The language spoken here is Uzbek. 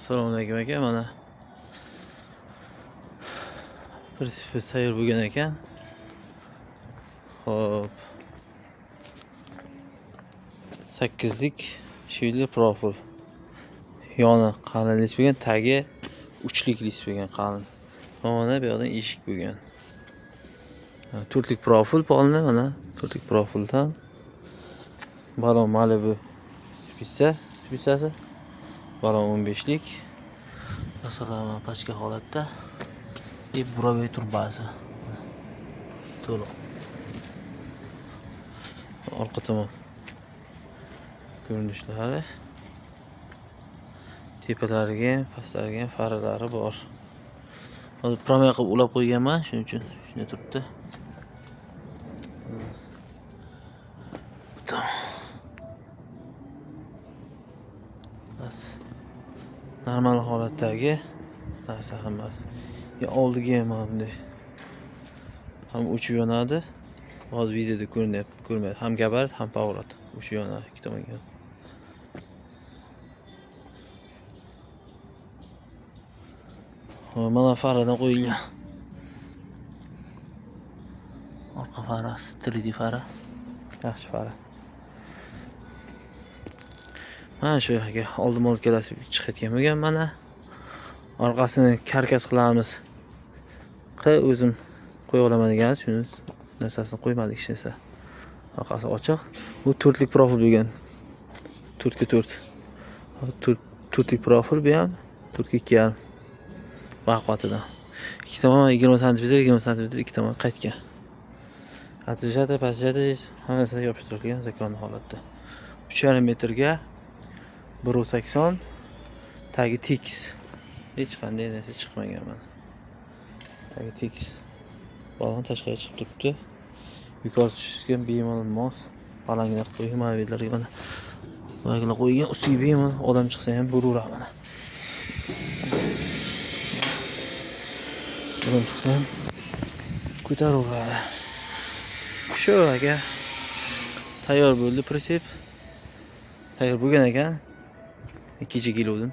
Assalomu alaykum aka, mana prinsipi tayyor bo'lgan ekan. Xo'p. 8lik shivli profil. Yoni qalin lis bo'lgan, tagi 3lik lis bo'lgan qalin. Mana bu yerdan eshik bo'lgan. 4lik profil polni mana 4lik profildan balon Malibu spitsasi. Balon 15lik. Masalan, pachka holatda. Buravey turbasi. To'liq. Orqa tomon ko'rinishlari. Tepalariga, pastlariga faralari bor. Hozir promay qilib ulab qo'yganman, shuning uchun shunday turibdi. Normal holatdagi narsa hammasi. Oldiga ham bunday. Ham o'chib yonadi. Hozir videoda ko'rinmayapti. Ham gabarit, ham pavorat. O'chib yonadi ikki tomonga. Mana faradan qo'yilgan. Orqa farasi 3D fara. Yaxshi fara. Mana shu aka, oldin olkalasi chiqayotgan bo'lgan mana. Orqasini karkas qilamiz. O'zim qo'ya olaman degan, shuni narsasini qo'ymadik hech narsa. Orqasi ochiq. Bu 4lik profil bo'lgan. 4 ga 4. 4lik profil bu ham 4 ga 2,5. Vaqotidan. Ikki tomon 20 sm, 20 sm ikki tomon qaytgan. Atrijada, pasjada hammasi yopishtirilgan zakon holatda. 3,5 metrga 1.80 tagi tekis. Hech qanday narsa chiqmagan mana. Tagi tekis. Balon tashqariga chiqib turibdi. Yuqori tushgan bemalol mos. Balanglar qo'ygan mobillarga mana. Balanglar qo'ygan ustiga bemalol odam chiqsa ham bo'laveradi mana. Odam chiqsa ham ko'taraveradi. Shu aka. Tayyor bo'ldi prinsip. Tayyor bo'lgan ekan. 2 keluvdim.